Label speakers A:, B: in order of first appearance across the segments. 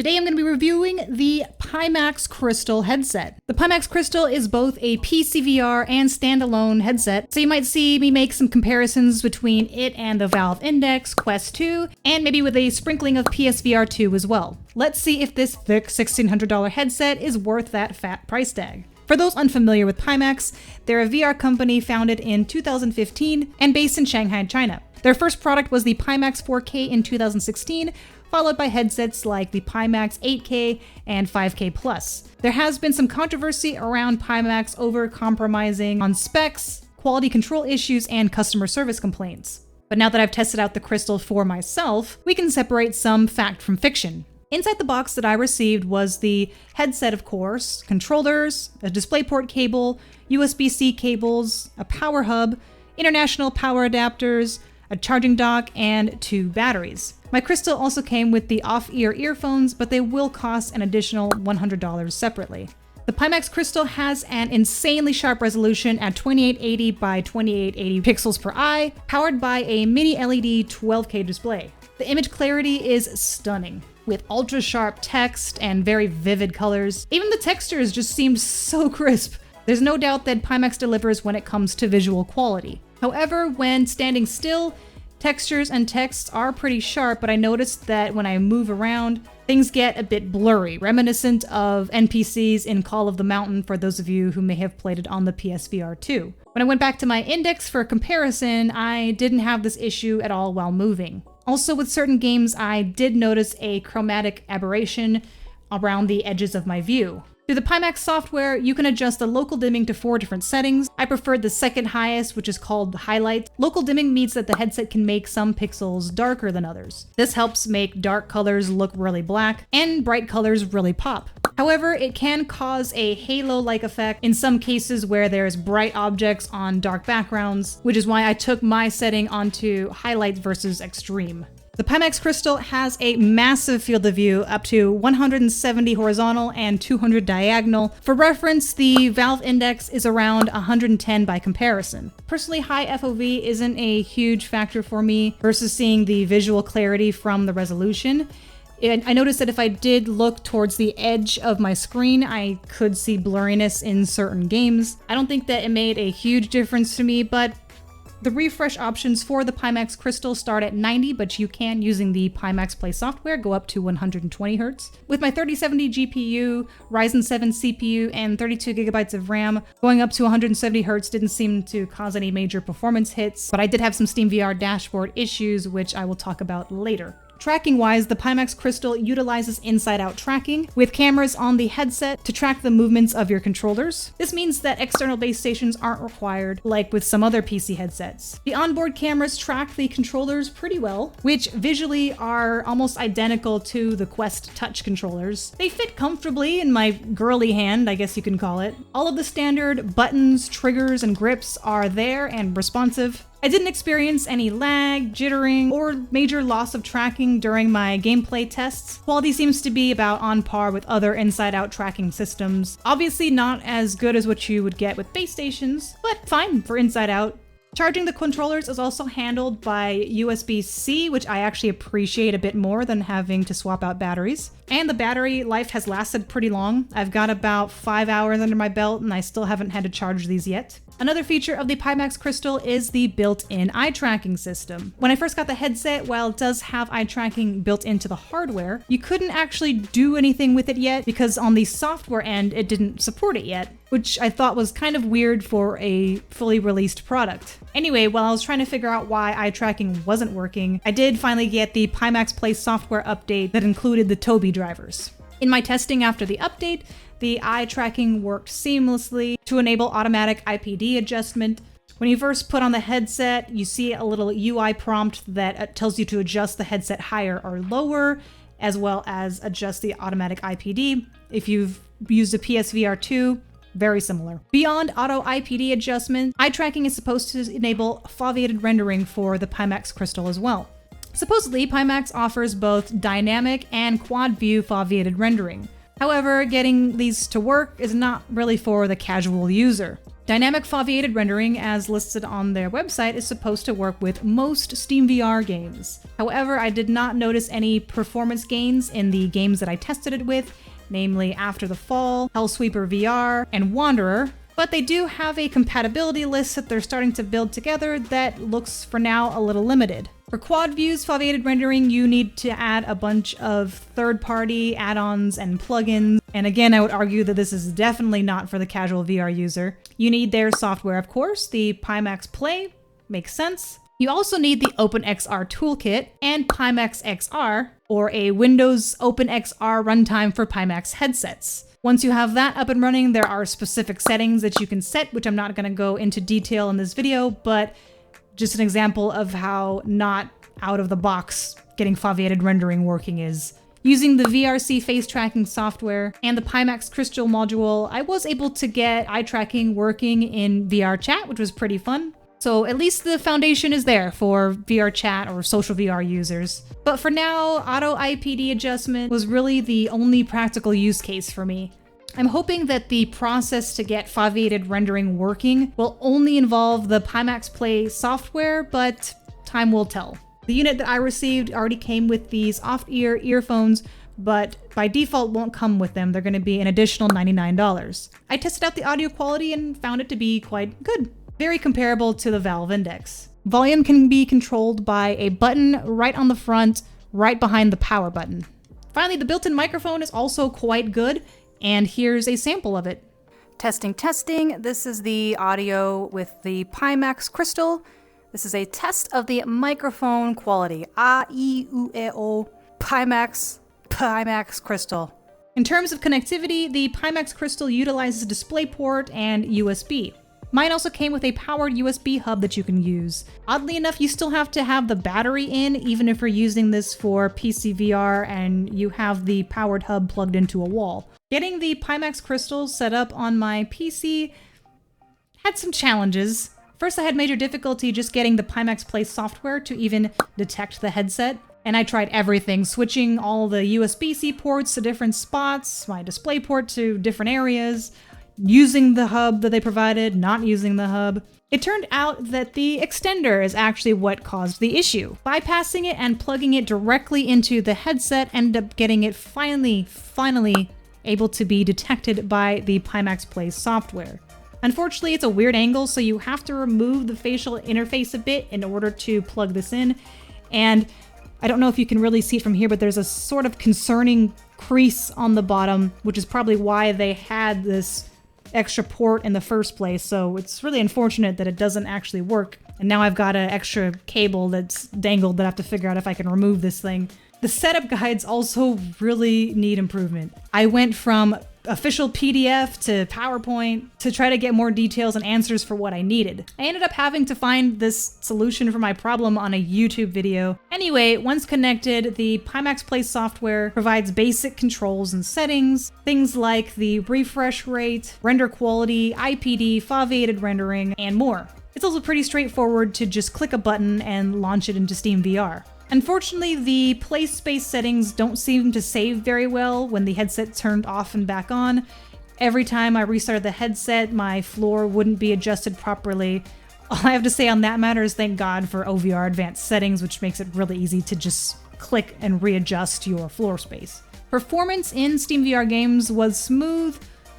A: Today I'm going to be reviewing the Pimax Crystal headset. The Pimax Crystal is both a PCVR and standalone headset, so you might see me make some comparisons between it and the Valve Index, Quest 2, and maybe with a sprinkling of PSVR 2 as well. Let's see if this thick $1,600 headset is worth that fat price tag. For those unfamiliar with Pimax, they're a VR company founded in 2015 and based in Shanghai, China. Their first product was the Pimax 4K in 2016, followed by headsets like the Pimax 8K and 5K Plus. There has been some controversy around Pimax over compromising on specs, quality control issues, and customer service complaints. But now that I've tested out the Crystal for myself, we can separate some fact from fiction. Inside the box that I received was the headset, of course, controllers, a DisplayPort cable, USB-C cables, a power hub, international power adapters, a charging dock, and 2 batteries. My Crystal also came with the off-ear earphones, but they will cost an additional $100 separately. The Pimax Crystal has an insanely sharp resolution at 2880 by 2880 pixels per eye, powered by a mini LED 12K display. The image clarity is stunning, with ultra-sharp text and very vivid colors. Even the textures just seemed so crisp. There's no doubt that Pimax delivers when it comes to visual quality. However, when standing still, textures and texts are pretty sharp, but I noticed that when I move around, things get a bit blurry, reminiscent of NPCs in Call of the Mountain for those of you who may have played it on the PSVR 2. When I went back to my Index for comparison, I didn't have this issue at all while moving. Also, with certain games, I did notice a chromatic aberration around the edges of my view. Through the Pimax software, you can adjust the local dimming to 4 different settings. I preferred the second highest, which is called highlight. Local dimming means that the headset can make some pixels darker than others. This helps make dark colors look really black and bright colors really pop. However, it can cause a halo-like effect in some cases where there's bright objects on dark backgrounds, which is why I took my setting onto highlight versus extreme. The Pimax Crystal has a massive field of view, up to 170 horizontal and 200 diagonal. For reference, the Valve Index is around 110 by comparison. Personally, high FOV isn't a huge factor for me versus seeing the visual clarity from the resolution. I noticed that if I did look towards the edge of my screen, I could see blurriness in certain games. I don't think that it made a huge difference to me, but the refresh options for the Pimax Crystal start at 90, but you can, using the Pimax Play software, go up to 120 Hz. With my 3070 GPU, Ryzen 7 CPU, and 32 GB of RAM, going up to 170 Hz didn't seem to cause any major performance hits, but I did have some SteamVR dashboard issues, which I will talk about later. Tracking-wise, the Pimax Crystal utilizes inside-out tracking, with cameras on the headset to track the movements of your controllers. This means that external base stations aren't required, like with some other PC headsets. The onboard cameras track the controllers pretty well, which visually are almost identical to the Quest Touch controllers. They fit comfortably in my girly hand, I guess you can call it. All of the standard buttons, triggers, and grips are there and responsive. I didn't experience any lag, jittering, or major loss of tracking during my gameplay tests. Quality seems to be about on par with other inside-out tracking systems. Obviously not as good as what you would get with base stations, but fine for inside-out. Charging the controllers is also handled by USB-C, which I actually appreciate a bit more than having to swap out batteries. And the battery life has lasted pretty long. I've got about 5 hours under my belt and I still haven't had to charge these yet. Another feature of the Pimax Crystal is the built-in eye tracking system. When I first got the headset, while it does have eye tracking built into the hardware, you couldn't actually do anything with it yet because on the software end, it didn't support it yet, which I thought was kind of weird for a fully released product. Anyway, while I was trying to figure out why eye tracking wasn't working, I did finally get the Pimax Play software update that included the Tobii drivers. In my testing after the update, the eye tracking worked seamlessly to enable automatic IPD adjustment. When you first put on the headset, you see a little UI prompt that tells you to adjust the headset higher or lower, as well as adjust the automatic IPD. If you've used a PSVR 2, very similar. Beyond auto IPD adjustment, eye tracking is supposed to enable foveated rendering for the Pimax Crystal as well. Supposedly, Pimax offers both dynamic and quad view foveated rendering. However, getting these to work is not really for the casual user. Dynamic foveated rendering, as listed on their website, is supposed to work with most SteamVR games. However, I did not notice any performance gains in the games that I tested it with, namely After the Fall, Hellsweeper VR, and Wanderer, but they do have a compatibility list that they're starting to build together that looks for now a little limited. For quad views foveated rendering, you need to add a bunch of third-party add-ons and plugins, and again, I would argue that this is definitely not for the casual VR user. You need their software, of course. The Pimax Play makes sense. You also need the OpenXR toolkit and Pimax XR, or a Windows OpenXR runtime for Pimax headsets. Once you have that up and running, there are specific settings that you can set, which I'm not going to go into detail in this video, but just an example of how not out of the box getting foveated rendering working is. Using the VRC face tracking software and the Pimax Crystal module, I was able to get eye tracking working in VR chat, which was pretty fun. So at least the foundation is there for VR chat or social VR users. But for now, auto IPD adjustment was really the only practical use case for me. I'm hoping that the process to get foveated rendering working will only involve the Pimax Play software, but time will tell. The unit that I received already came with these off-ear earphones, but by default won't come with them. They're going to be an additional $99. I tested out the audio quality and found it to be quite good. Very comparable to the Valve Index. Volume can be controlled by a button right on the front, right behind the power button. Finally, the built-in microphone is also quite good, and here's a sample of it. Testing, testing. This is the audio with the Pimax Crystal. This is a test of the microphone quality. 𝐂𝐻𝐿 Pimax Crystal. In terms of connectivity, the Pimax Crystal utilizes DisplayPort and USB. Mine also came with a powered USB hub that you can use. Oddly enough, you still have to have the battery in, even if you're using this for PCVR and you have the powered hub plugged into a wall. Getting the Pimax Crystal set up on my PC had some challenges. First, I had major difficulty just getting the Pimax Play software to even detect the headset. And I tried everything, switching all the USB-C ports to different spots, my DisplayPort to different areas, using the hub that they provided, not using the hub. It turned out that the extender is actually what caused the issue. Bypassing it and plugging it directly into the headset ended up getting it finally able to be detected by the Pimax Play software. Unfortunately, it's a weird angle, so you have to remove the facial interface a bit in order to plug this in. And I don't know if you can really see it from here, but there's a sort of concerning crease on the bottom, which is probably why they had this extra port in the first place. So it's really unfortunate that it doesn't actually work. And now I've got an extra cable that's dangled that I have to figure out if I can remove this thing. The setup guides also really need improvement. I went from official PDF to PowerPoint to try to get more details and answers for what I needed. I ended up having to find this solution for my problem on a YouTube video. Anyway, once connected, the Pimax Play software provides basic controls and settings, things like the refresh rate, render quality, IPD, foveated rendering, and more. It's also pretty straightforward to just click a button and launch it into SteamVR. Unfortunately, the play space settings don't seem to save very well when the headset turned off and back on. Every time I restarted the headset, my floor wouldn't be adjusted properly. All I have to say on that matter is thank God for OVR advanced settings, which makes it really easy to just click and readjust your floor space. Performance in SteamVR games was smooth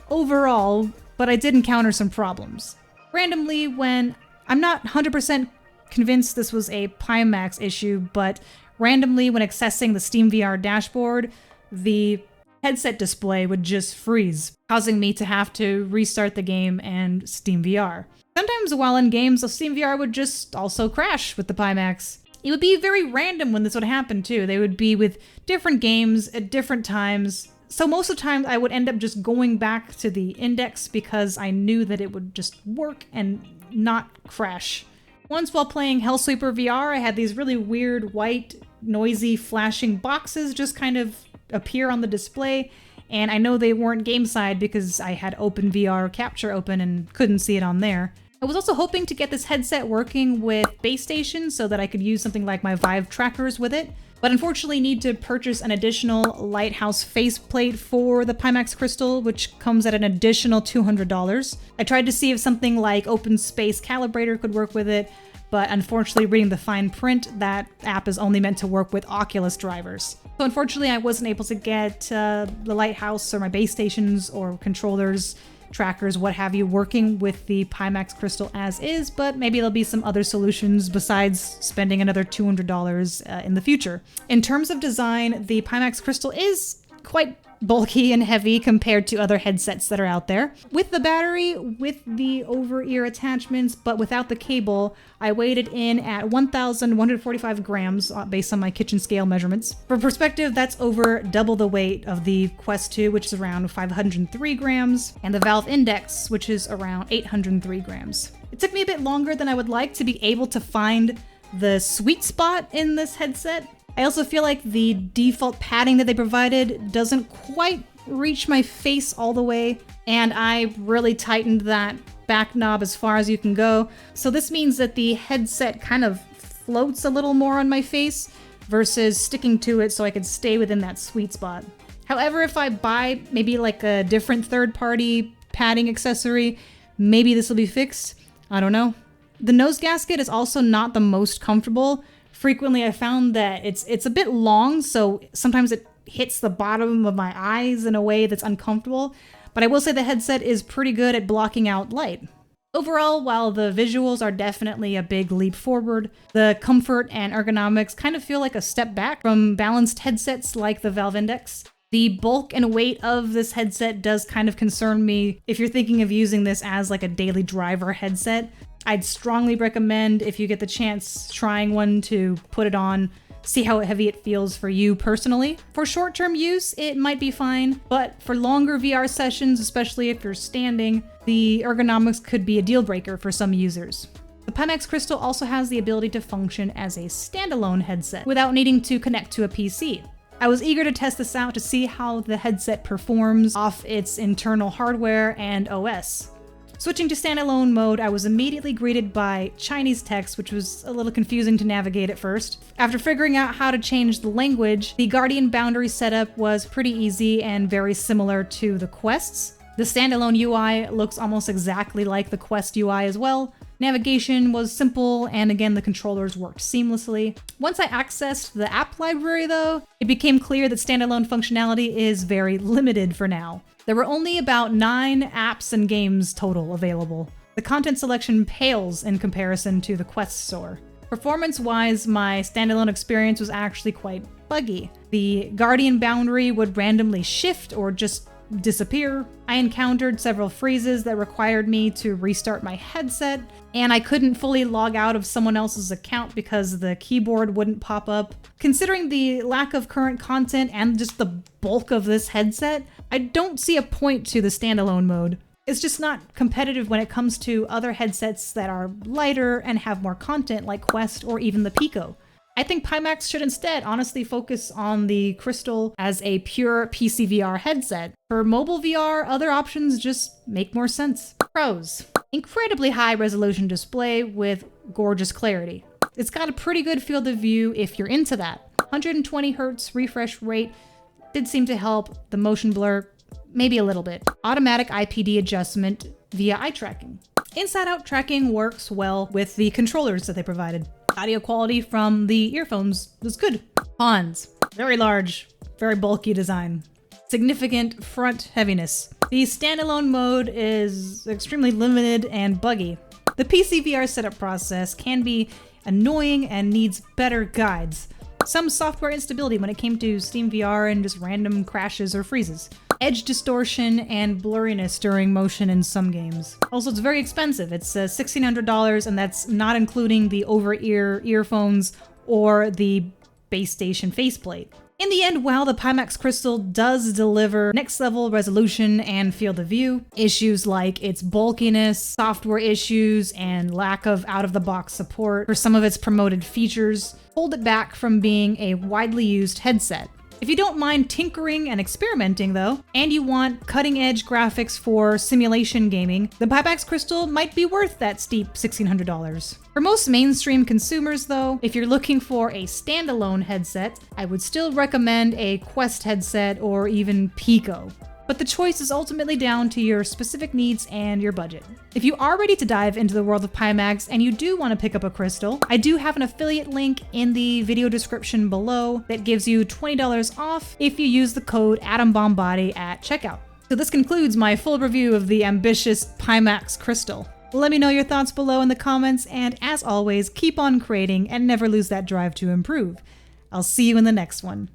A: overall, but I did encounter some problems. Randomly, when I'm not 100% convinced this was a Pimax issue, but randomly when accessing the SteamVR dashboard, the headset display would just freeze, causing me to have to restart the game and SteamVR. Sometimes while in games, the SteamVR would just also crash with the Pimax. It would be very random when this would happen too. They would be with different games at different times. So most of the time I would end up just going back to the index because I knew that it would just work and not crash. Once while playing Hellsweeper VR, I had these really weird white, noisy, flashing boxes just kind of appear on the display, and I know they weren't game side because I had OpenVR Capture open and couldn't see it on there. I was also hoping to get this headset working with base station so that I could use something like my Vive trackers with it. but unfortunately need to purchase an additional lighthouse faceplate for the Pimax Crystal, which comes at an additional $200. I tried to see if something like Open Space Calibrator could work with it, but unfortunately reading the fine print, that app is only meant to work with Oculus drivers. So unfortunately I wasn't able to get the lighthouse or my base stations or controllers, trackers, what have you, working with the Pimax Crystal as is, but maybe there'll be some other solutions besides spending another $200 in the future. In terms of design, the Pimax Crystal is quite bulky and heavy compared to other headsets that are out there. With the battery, with the over-ear attachments, but without the cable, I weighed it in at 1,145 grams based on my kitchen scale measurements. For perspective, that's over double the weight of the Quest 2, which is around 503 grams, and the Valve Index, which is around 803 grams. It took me a bit longer than I would like to be able to find the sweet spot in this headset. I also feel like the default padding that they provided doesn't quite reach my face all the way, and I really tightened that back knob as far as you can go. So this means that the headset kind of floats a little more on my face versus sticking to it so I could stay within that sweet spot. However, if I buy maybe like a different third-party padding accessory, maybe this will be fixed. I don't know. The nose gasket is also not the most comfortable. Frequently, I found that it's a bit long, so sometimes it hits the bottom of my eyes in a way that's uncomfortable, but I will say the headset is pretty good at blocking out light. Overall, while the visuals are definitely a big leap forward, the comfort and ergonomics kind of feel like a step back from balanced headsets like the Valve Index. The bulk and weight of this headset does kind of concern me if you're thinking of using this as like a daily driver headset. I'd strongly recommend, if you get the chance trying one, to put it on, see how heavy it feels for you personally. For short-term use, it might be fine, but for longer VR sessions, especially if you're standing, the ergonomics could be a deal breaker for some users. The Pimax Crystal also has the ability to function as a standalone headset without needing to connect to a PC. I was eager to test this out to see how the headset performs off its internal hardware and OS. Switching to standalone mode, I was immediately greeted by Chinese text, which was a little confusing to navigate at first. After figuring out how to change the language, the Guardian boundary setup was pretty easy and very similar to the Quest's. The standalone UI looks almost exactly like the Quest UI as well. Navigation was simple, and again, the controllers worked seamlessly. Once I accessed the app library though, it became clear that standalone functionality is very limited for now. There were only about 9 apps and games total available. The content selection pales in comparison to the Quest store. Performance-wise, my standalone experience was actually quite buggy. The Guardian boundary would randomly shift or just disappear. I encountered several freezes that required me to restart my headset, and I couldn't fully log out of someone else's account because the keyboard wouldn't pop up. Considering the lack of current content and just the bulk of this headset, I don't see a point to the standalone mode. It's just not competitive when it comes to other headsets that are lighter and have more content like Quest or even the Pico. I think Pimax should instead honestly focus on the Crystal as a pure PCVR headset. For mobile VR, other options just make more sense. Pros: incredibly high resolution display with gorgeous clarity. It's got a pretty good field of view if you're into that. 120 Hz refresh rate did seem to help. The motion blur, maybe a little bit. Automatic IPD adjustment via eye tracking. Inside-out tracking works well with the controllers that they provided. Audio quality from the earphones was good. Cons: very large, very bulky design. Significant front heaviness. The standalone mode is extremely limited and buggy. The PCVR setup process can be annoying and needs better guides. Some software instability when it came to Steam VR and just random crashes or freezes. Edge distortion and blurriness during motion in some games. Also, it's very expensive. It's $1,600, and that's not including the over-ear earphones or the base station faceplate. In the end, while the Pimax Crystal does deliver next-level resolution and field of view, issues like its bulkiness, software issues, and lack of out-of-the-box support for some of its promoted features hold it back from being a widely used headset. If you don't mind tinkering and experimenting though, and you want cutting-edge graphics for simulation gaming, the Pimax Crystal might be worth that steep $1,600. For most mainstream consumers though, if you're looking for a standalone headset, I would still recommend a Quest headset or even Pico. But the choice is ultimately down to your specific needs and your budget. If you are ready to dive into the world of Pimax and you do want to pick up a crystal, I do have an affiliate link in the video description below that gives you $20 off if you use the code AtomBombBody at checkout. So this concludes my full review of the ambitious Pimax Crystal. Let me know your thoughts below in the comments, and as always, keep on creating and never lose that drive to improve. I'll see you in the next one.